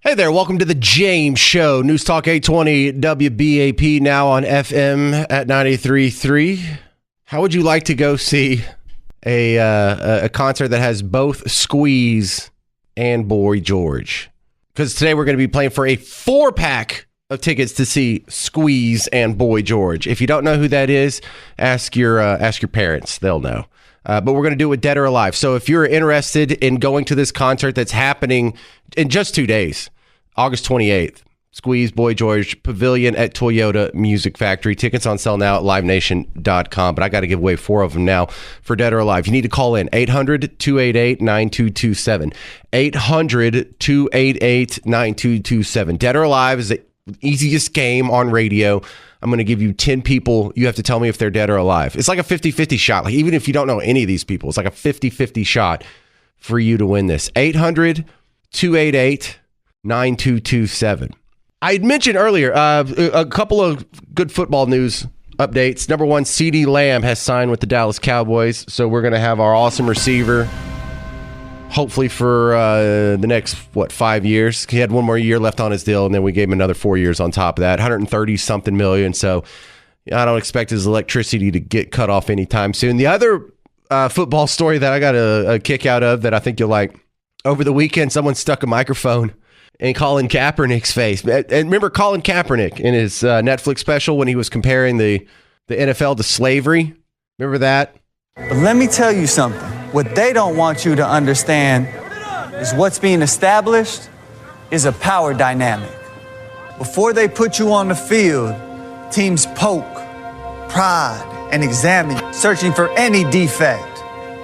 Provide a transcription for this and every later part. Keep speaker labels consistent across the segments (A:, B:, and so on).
A: Hey there, welcome to the James Show. News Talk 820 WBAP, now on FM at 93.3. How would you like to go see a concert that has both Squeeze and Boy George? Because today we're going to be playing for a 4-pack of tickets to see Squeeze and Boy George. If you don't know who that is, ask your parents. They'll know. But we're going to do it with Dead or Alive. So if you're interested in going to this concert that's happening in just 2 days, August 28th, Squeeze, Boy George, Pavilion at Toyota Music Factory. Tickets on sale now at livenation.com. But I got to give away 4 of them now for Dead or Alive. You need to call in 800-288-9227. 800-288-9227. Dead or Alive is the easiest game on radio. I'm going to give you 10 people. You have to tell me if they're dead or alive. It's like a 50-50 shot. Like, even if you don't know any of these people, it's like a 50-50 shot for you to win this. 800-288-9227. I had mentioned earlier a couple of good football news updates. Number one, CeeDee Lamb has signed with the Dallas Cowboys. So we're going to have our awesome receiver, hopefully for the next, 5 years. He had one more year left on his deal, and then we gave him another 4 years on top of that, 130-something million. So I don't expect his electricity to get cut off anytime soon. The other football story that I got a kick out of that I think you'll like, over the weekend, someone stuck a microphone in Colin Kaepernick's face. And remember Colin Kaepernick in his Netflix special when he was comparing the NFL to slavery? Remember that?
B: But let me tell you something. What they don't want you to understand is what's being established is a power dynamic. Before they put you on the field, teams poke, prod, and examine, searching for any defect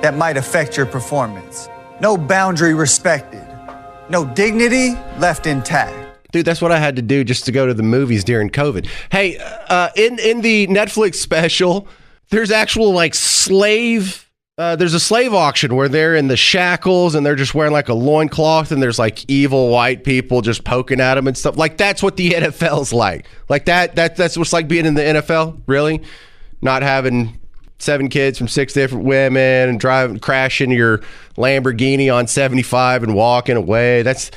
B: that might affect your performance. No boundary respected. No dignity left intact.
A: Dude, that's what I had to do just to go to the movies during COVID. Hey, in the Netflix special, there's actual slave. There's a slave auction where they're in the shackles and they're just wearing like a loincloth and there's like evil white people just poking at them and stuff. Like, that's what the NFL's like. Like that's what's like being in the NFL, really? Not having 7 kids from 6 different women and crashing your Lamborghini on 75 and walking away. It's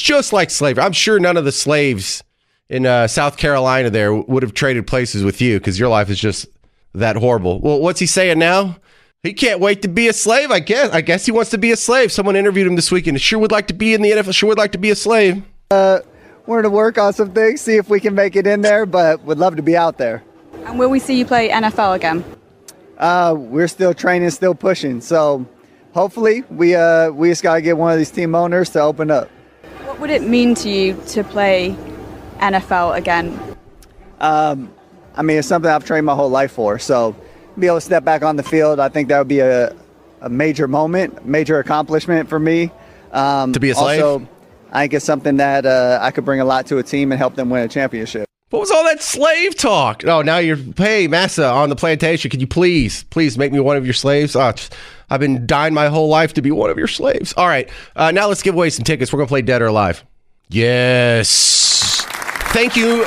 A: just like slavery. I'm sure none of the slaves in South Carolina there would have traded places with you because your life is just that horrible. Well, what's he saying now? He can't wait to be a slave, I guess. I guess he wants to be a slave. Someone interviewed him this weekend. Sure would like to be in the NFL. Sure would like to be a slave.
C: We're going to work on some things, see if we can make it in there, but would love to be out there.
D: And will we see you play NFL again?
C: We're still training, still pushing. So hopefully we just got to get one of these team owners to open up.
D: What would it mean to you to play NFL again?
C: It's something I've trained my whole life for. So be able to step back on the field, I think that would be a major moment, major accomplishment for me.
A: To be a slave?
C: Also, I think it's something that I could bring a lot to a team and help them win a championship.
A: What was all that slave talk? Oh, now hey, Massa on the plantation, could you please make me one of your slaves? I've been dying my whole life to be one of your slaves. All right, now let's give away some tickets. We're going to play Dead or Alive. Yes. Thank you,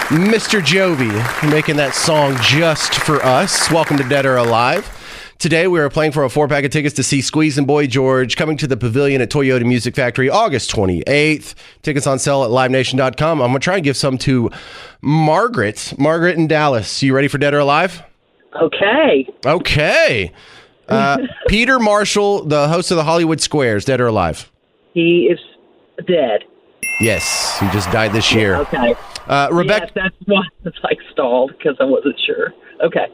A: Mr. Jovi, for making that song just for us. Welcome to Dead or Alive. Today, we are playing for a 4-pack of tickets to see Squeeze and Boy George coming to the Pavilion at Toyota Music Factory August 28th. Tickets on sale at livenation.com. I'm going to try and give some to Margaret. Margaret in Dallas. You ready for Dead or Alive?
E: Okay.
A: Peter Marshall, the host of the Hollywood Squares, Dead or Alive?
E: He is dead.
A: Yes, he just died this year.
E: Okay.
A: Rebecca.
E: Yes, that's why I stalled, because I wasn't sure. Okay.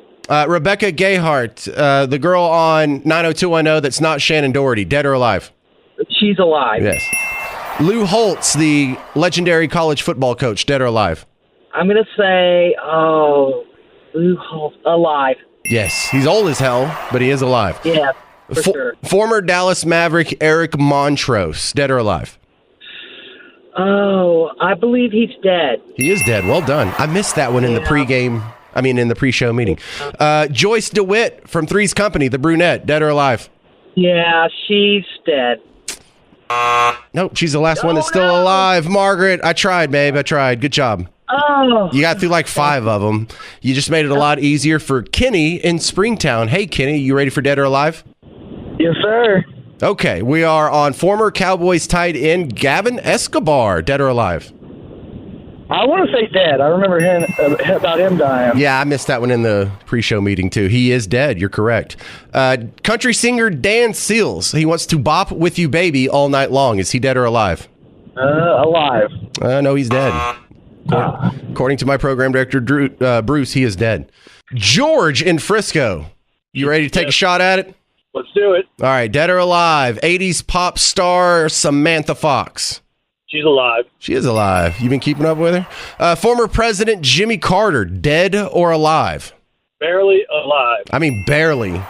A: Rebecca Gayhart, the girl on 90210 that's not Shannon Doherty, Dead or Alive?
E: She's alive.
A: Yes. Lou Holtz, the legendary college football coach, Dead or Alive?
E: I'm going to say, Lou Holtz, alive.
A: Yes, he's old as hell, but he is alive.
E: Yeah, for sure.
A: Former Dallas Maverick Eric Montrose, Dead or Alive?
E: Oh, I believe he's dead.
A: He is dead. Well done. I missed that one in the in the pre-show meeting. Joyce DeWitt from Three's Company, the brunette, Dead or Alive?
E: Yeah, she's dead.
A: Nope, she's the last one that's still alive. Margaret, I tried, babe. I tried. Good job.
E: Oh.
A: You got through like 5 of them. You just made it a lot easier for Kenny in Springtown. Hey, Kenny, you ready for Dead or Alive?
F: Yes, sir.
A: Okay, we are on former Cowboys tight end Gavin Escobar, dead or alive?
F: I want to say dead. I remember hearing about him dying.
A: Yeah, I missed that one in the pre-show meeting, too. He is dead. You're correct. Country singer Dan Seals. He wants to bop with you, baby, all night long. Is he dead or alive?
F: Alive.
A: No, he's dead. According to my program director, Bruce, he is dead. George in Frisco. You ready to take a shot at it?
F: Let's do it.
A: All right, dead or alive? 80s pop star Samantha Fox.
F: She's alive.
A: She is alive. You been keeping up with her? Former President Jimmy Carter, dead or alive?
F: Barely alive.
A: I mean, barely.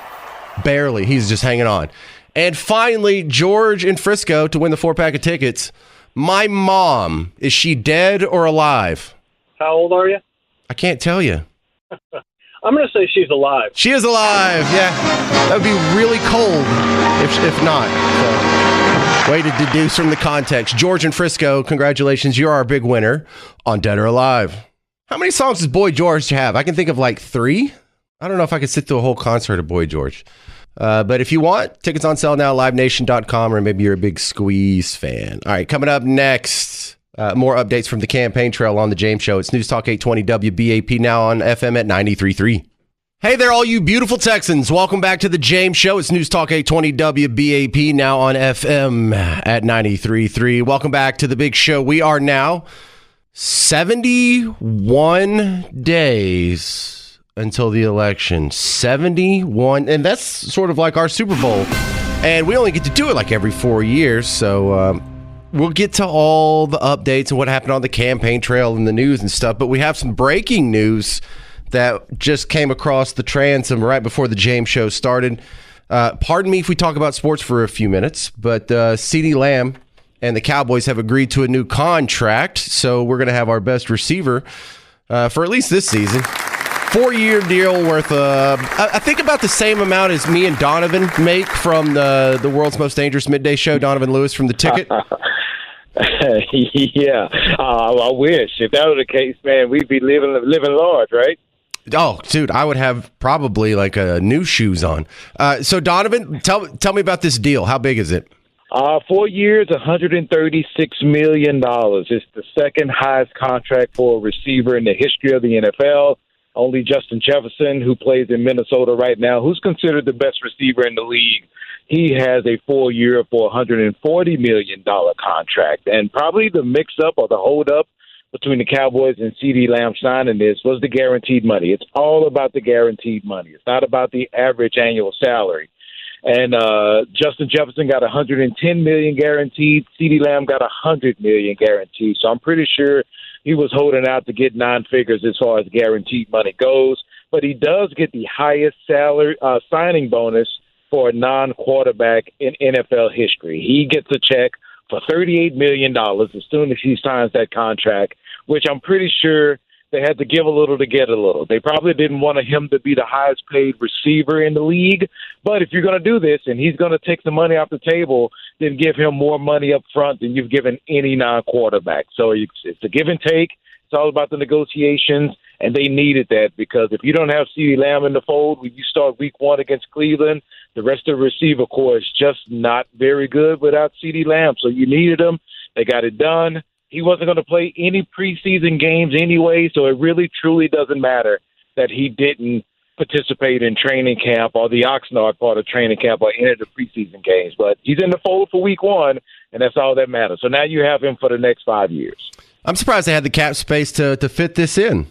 A: Barely. He's just hanging on. And finally, George in Frisco to win the 4-pack of tickets. My mom, is she dead or alive?
F: How old are you?
A: I can't tell you.
F: I'm going to say she's alive.
A: She is alive, yeah. That would be really cold if not. So, way to deduce from the context. George in Frisco, congratulations. You're our big winner on Dead or Alive. How many songs does Boy George have? I can think of like 3. I don't know if I could sit through a whole concert of Boy George. But if you want, tickets on sale now, livenation.com, or maybe you're a big Squeeze fan. All right, coming up next, more updates from the campaign trail on The James Show. It's News Talk 820 WBAP, now on FM at 93.3. Hey there, all you beautiful Texans. Welcome back to The James Show. It's News Talk 820 WBAP, now on FM at 93.3. Welcome back to the big show. We are now 71 days until the election. 71, and that's sort of like our Super Bowl. And we only get to do it like every 4 years, so we'll get to all the updates and what happened on the campaign trail and the news and stuff. But we have some breaking news that just came across the transom right before the James Show started. Pardon me if we talk about sports for a few minutes, but CeeDee Lamb and the Cowboys have agreed to a new contract, so we're going to have our best receiver for at least this season. 4-year deal worth, I think about the same amount as me and Donovan make from the world's most dangerous midday show, Donovan Lewis from The Ticket.
G: Yeah, I wish. If that were the case, man, we'd be living large, right?
A: Oh, dude, I would have probably like new shoes on. So, Donovan, tell me about this deal. How big is it?
G: 4 years, $136 million. It's the second highest contract for a receiver in the history of the NFL. Only Justin Jefferson, who plays in Minnesota right now, who's considered the best receiver in the league, he has a 4-year for $140 million contract. And probably the mix-up or the hold-up between the Cowboys and CeeDee Lamb signing this was the guaranteed money. It's all about the guaranteed money. It's not about the average annual salary. And Justin Jefferson got $110 million guaranteed. CeeDee Lamb got $100 million guaranteed. So I'm pretty sure he was holding out to get 9 figures as far as guaranteed money goes. But he does get the highest salary signing bonus for a non-quarterback in NFL history. He gets a check for $38 million as soon as he signs that contract, which I'm pretty sure they had to give a little to get a little. They probably didn't want him to be the highest paid receiver in the league. But if you're going to do this and he's going to take some money off the table, then give him more money up front than you've given any non-quarterback. So it's a give and take. It's all about the negotiations, and they needed that because if you don't have CeeDee Lamb in the fold when you start week 1 against Cleveland, the rest of the receiver core is just not very good without CeeDee Lamb. So you needed him. They got it done. He wasn't going to play any preseason games anyway, so it really, truly doesn't matter that he didn't participate in training camp or the Oxnard part of training camp or any of the preseason games. But he's in the fold for week 1, and that's all that matters. So now you have him for the next 5 years.
A: I'm surprised they had the cap space to fit this in.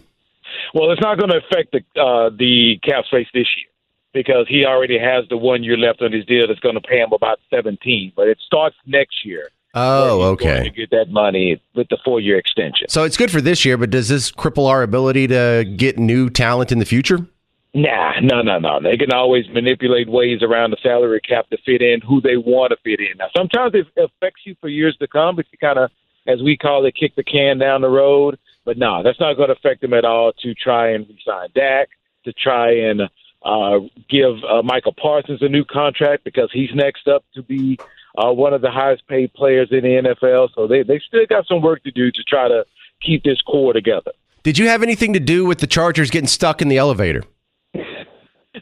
G: Well, it's not going to affect the cap space this year because he already has the 1 year left on his deal that's going to pay him about 17. But it starts next year.
A: Oh, okay.
G: To get that money with the 4-year extension.
A: So it's good for this year, but does this cripple our ability to get new talent in the future?
G: Nah, no. They can always manipulate ways around the salary cap to fit in who they want to fit in. Now, sometimes it affects you for years to come if you kind of, as we call it, kick the can down the road. But no, that's not going to affect them at all to try and re-sign Dak, to try and give Michael Parsons a new contract because he's next up to be one of the highest paid players in the NFL. So they still got some work to do to try to keep this core together.
A: Did you have anything to do with the Chargers getting stuck in the elevator?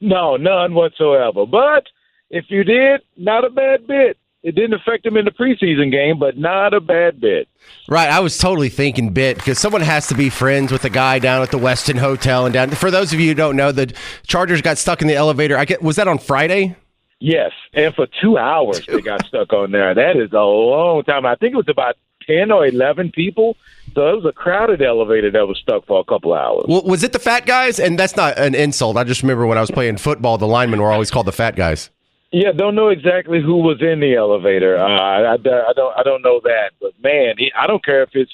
G: No, none whatsoever. But If you did, not a bad bit. It didn't affect him in the preseason game, but not a bad bit.
A: Right, I was totally thinking bit because someone has to be friends with the guy down at the Westin Hotel and down. For those of you who don't know, the Chargers got stuck in the elevator. Was that on Friday?
G: Yes, and for 2 hours they got stuck on there. That is a long time. I think it was about 10 or 11 people. So it was a crowded elevator that was stuck for a couple hours.
A: Well, was it the fat guys? And that's not an insult. I just remember when I was playing football, the linemen were always called the fat guys.
G: Yeah, don't know exactly who was in the elevator. I don't know that, but man, I don't care if it's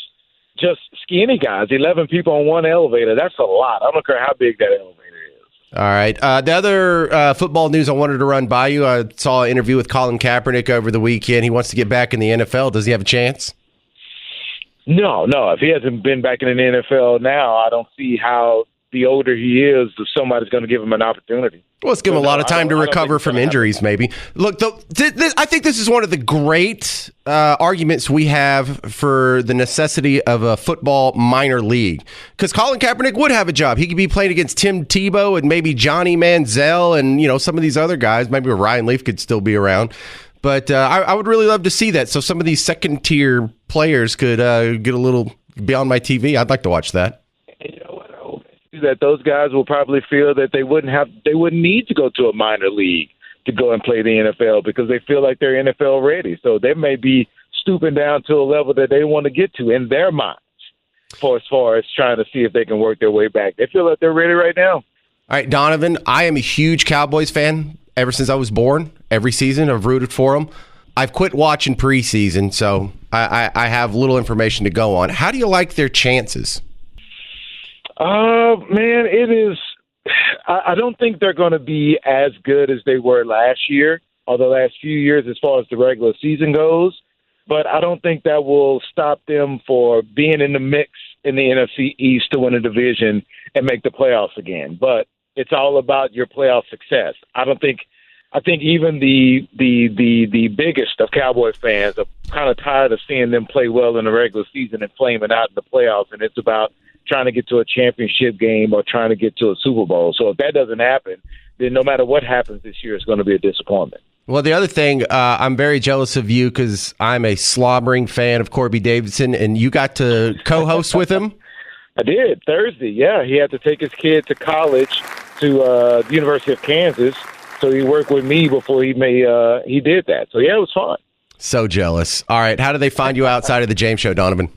G: just skinny guys. 11 people on one elevator. That's a lot. I don't care how big that elevator is.
A: All right. The other football news I wanted to run by you. I saw an interview with Colin Kaepernick over the weekend. He wants to get back in the NFL. Does he have a chance?
G: No. If he hasn't been back in the NFL now, I don't see how the older he is, if somebody's going to give him an opportunity.
A: Well, let's give him a lot of time to recover from injuries, maybe. Look, I think this is one of the great arguments we have for the necessity of a football minor league. Because Colin Kaepernick would have a job. He could be playing against Tim Tebow and maybe Johnny Manziel and some of these other guys. Maybe Ryan Leaf could still be around. But I would really love to see that. So some of these second-tier players could get a little be on my TV. I'd like to watch that.
G: And you know what? I hope that those guys will probably feel that they wouldn't need to go to a minor league to go and play the NFL because they feel like they're NFL ready. So they may be stooping down to a level that they want to get to in their minds as far as trying to see if they can work their way back. They feel like they're ready right now.
A: All right, Donovan, I am a huge Cowboys fan ever since I was born. Every season I've rooted for them. I've quit watching preseason, so I have little information to go on. How do you like their chances?
G: Man, it is. I don't think they're going to be as good as they were last year, or the last few years as far as the regular season goes. But I don't think that will stop them for being in the mix in the NFC East to win a division and make the playoffs again. But it's all about your playoff success. I think even the biggest of Cowboy fans are kind of tired of seeing them play well in the regular season and flaming out in the playoffs, and it's about trying to get to a championship game or trying to get to a Super Bowl. So if that doesn't happen, then no matter what happens this year, it's going to be a disappointment.
A: Well, the other thing, I'm very jealous of you because I'm a slobbering fan of Corby Davidson, and you got to co-host with him.
G: I did, Thursday, yeah. He had to take his kid to college to the University of Kansas, so he worked with me before he did that. So, yeah, it was fun.
A: So jealous. All right, how do they find you outside of the James Show, Donovan?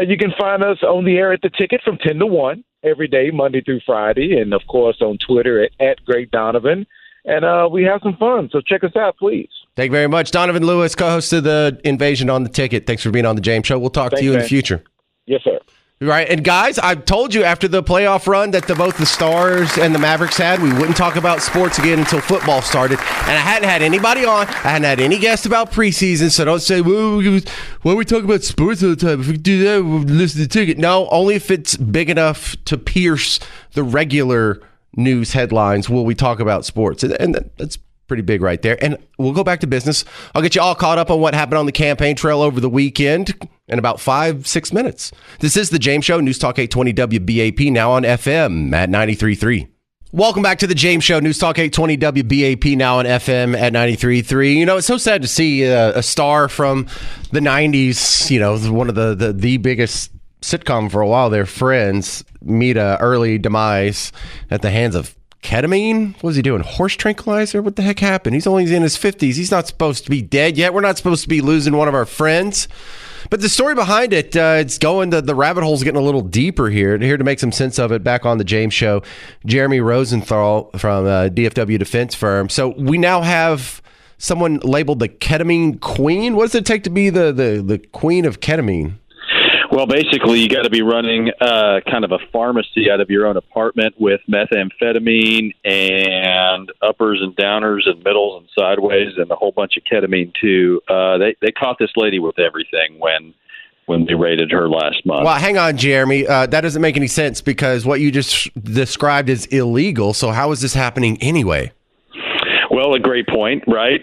G: You can find us on the air at The Ticket from 10 to 1 every day, Monday through Friday, and, of course, on Twitter at Great Donovan. And we have some fun, so check us out, please.
A: Thank you very much. Donovan Lewis, co-host of The Invasion on The Ticket. Thanks for being on the James Show. We'll talk to you in the future.
G: Yes, sir.
A: Right, and guys, I told you after the playoff run that both the Stars and the Mavericks had, we wouldn't talk about sports again until football started. And I hadn't had anybody on. I hadn't had any guests about preseason, so don't say, well, why are we talking about sports all the time? If we do that, we'll listen to the Ticket. No, only if it's big enough to pierce the regular news headlines will we talk about sports. And that's pretty big right there. And we'll go back to business. I'll get you all caught up on what happened on the campaign trail over the weekend in about 5-6 minutes. This is the James Show, News Talk 820 WBAP, now on FM at 93.3. Welcome back to the James Show, News Talk 820 WBAP, now on FM at 93.3. You know, it's so sad to see a star from the 90s, one of the biggest sitcom for a while, their Friends, meet a early demise at the hands of ketamine. What was he doing? Horse tranquilizer? What the heck happened? He's only in his 50s. He's not supposed to be dead yet. We're not supposed to be losing one of our friends. But the story behind it, it's going, the rabbit hole's getting a little deeper here. Here to make some sense of it, back on the James Show, Jeremy Rosenthal from DFW Defense Firm. So we now have someone labeled the Ketamine Queen. What does it take to be the queen of ketamine?
H: Well, basically, you got to be running kind of a pharmacy out of your own apartment with methamphetamine and uppers and downers and middles and sideways and a whole bunch of ketamine, too. They caught this lady with everything when they raided her last month.
A: Well, hang on, Jeremy. That doesn't make any sense because what you just described is illegal. So how is this happening anyway?
H: Well, a great point, right?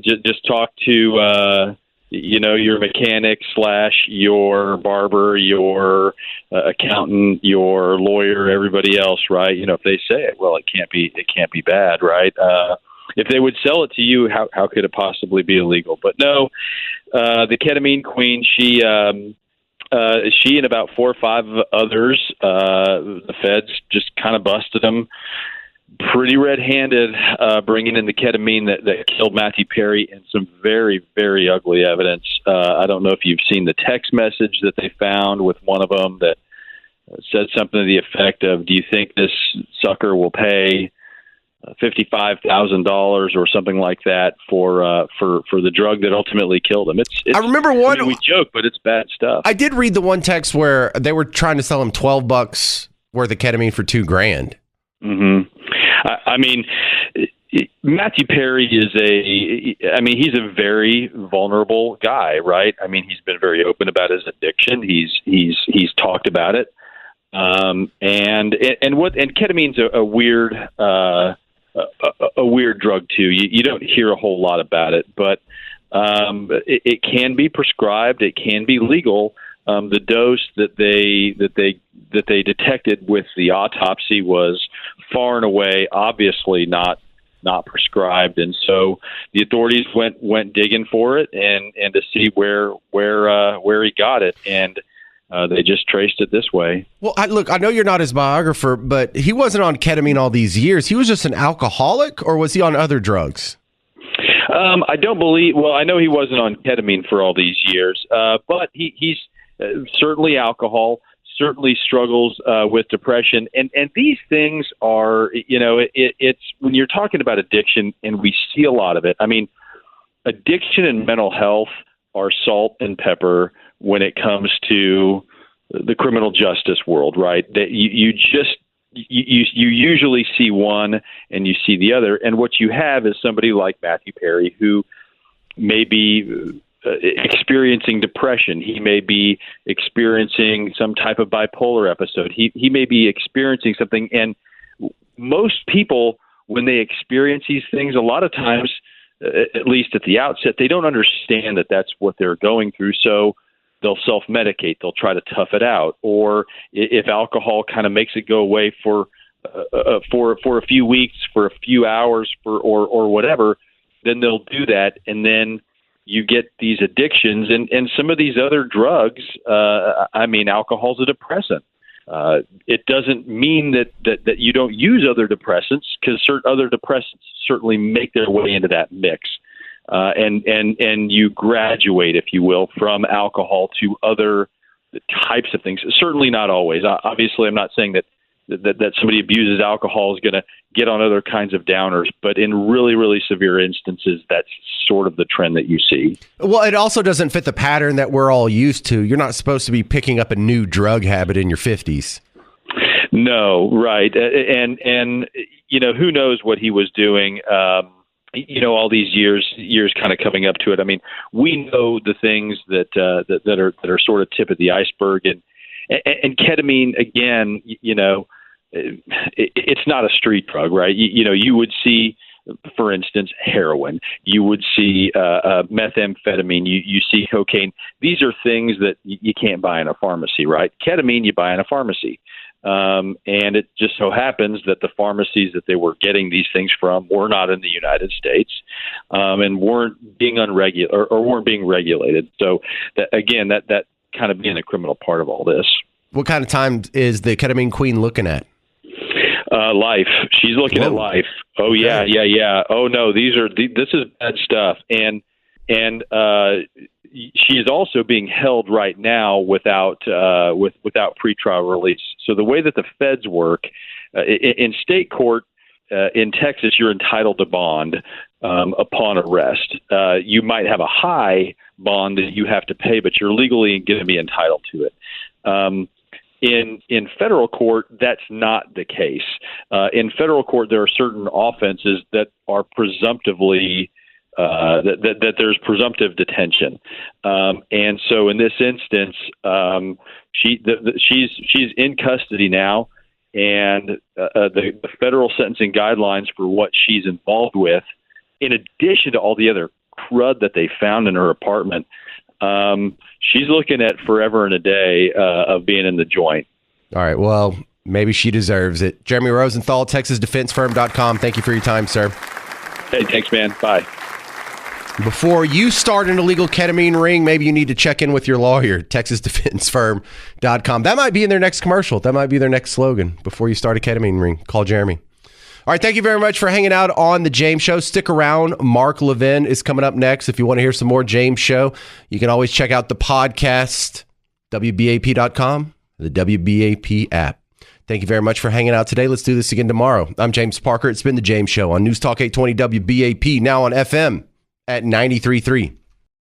H: Just talk to your mechanic / your barber, your accountant, your lawyer, everybody else, right? If they say it, well, it can't be bad, right? If they would sell it to you, how could it possibly be illegal? But no, the Ketamine Queen, she and about 4 or 5 others, the feds just kind of busted them pretty red-handed, bringing in the ketamine that killed Matthew Perry, and some very, very ugly evidence. I don't know if you've seen the text message that they found with one of them that said something to the effect of, "Do you think this sucker will pay $55,000 or something like that for the drug that ultimately killed him?"
A: I remember one.
H: We joke, but it's bad stuff.
A: I did read the one text where they were trying to sell him $12 worth of ketamine for $2,000.
H: Mm-hmm. I mean, Matthew Perry he's a very vulnerable guy, right? I mean, he's been very open about his addiction. He's talked about it. And ketamine's a weird drug too. You don't hear a whole lot about it, but it can be prescribed. It can be legal. The dose that they detected with the autopsy was far and away, obviously not prescribed, and so the authorities went digging for it and to see where he got it, and they just traced it this way.
A: Well, I know you're not his biographer, but he wasn't on ketamine all these years. He was just an alcoholic, or was he on other drugs?
H: I don't believe. Well, I know he wasn't on ketamine for all these years, but he's certainly alcohol. Certainly struggles with depression, and these things are, it's when you're talking about addiction, and we see a lot of it. I mean, addiction and mental health are salt and pepper when it comes to the criminal justice world, right? That you usually see one and you see the other, and what you have is somebody like Matthew Perry who may be experiencing depression. He may be experiencing some type of bipolar episode. He may be experiencing something. And most people, when they experience these things, a lot of times, at least at the outset, they don't understand that that's what they're going through. So they'll self-medicate. They'll try to tough it out. Or if alcohol kind of makes it go away for a few weeks, for a few hours, or whatever, then they'll do that. And then you get these addictions and some of these other drugs. Alcohol's a depressant. It doesn't mean that you don't use other depressants, because certain other depressants certainly make their way into that mix. And you graduate, if you will, from alcohol to other types of things. Certainly not always. Obviously, I'm not saying that somebody abuses alcohol is going to get on other kinds of downers, but in really, really severe instances, that's sort of the trend that you see.
A: Well, it also doesn't fit the pattern that we're all used to. You're not supposed to be picking up a new drug habit in your 50s.
H: No, right. And who knows what he was doing, all these years kind of coming up to it. I mean, we know the things that are sort of tip of the iceberg, and ketamine, again, it's not a street drug, right? You would see, for instance, heroin. You would see methamphetamine. You see cocaine. These are things that you can't buy in a pharmacy, right? Ketamine you buy in a pharmacy. And it just so happens that the pharmacies that they were getting these things from were not in the United States, and weren't being weren't being regulated. So that kind of being a criminal part of all this. What
A: kind of time is the Ketamine Queen looking at?
H: Life. She's looking at life. Oh, okay. Yeah. Oh no, this is bad stuff. And she is also being held right now without pretrial release. So the way that the feds work in state court in Texas, you're entitled to bond upon arrest. You might have a high bond that you have to pay, but you're legally going to be entitled to it. In federal court, that's not the case. In federal court, there are certain offenses that are presumptively that there's presumptive detention, and so in this instance, she's in custody now, and the federal sentencing guidelines for what she's involved with, in addition to all the other crud that they found in her apartment. She's looking at forever and a day of being in the joint.
A: All right. Well, maybe she deserves it. Jeremy Rosenthal, TexasDefenseFirm.com. Thank you for your time, sir.
H: Hey, thanks, man. Bye.
A: Before you start an illegal ketamine ring, maybe you need to check in with your lawyer, TexasDefenseFirm.com. That might be in their next commercial. That might be their next slogan. Before you start a ketamine ring, call Jeremy. All right, thank you very much for hanging out on The James Show. Stick around. Mark Levin is coming up next. If you want to hear some more James Show, you can always check out the podcast, WBAP.com, the WBAP app. Thank you very much for hanging out today. Let's do this again tomorrow. I'm James Parker. It's been The James Show on News Talk 820 WBAP, now on FM at 93.3.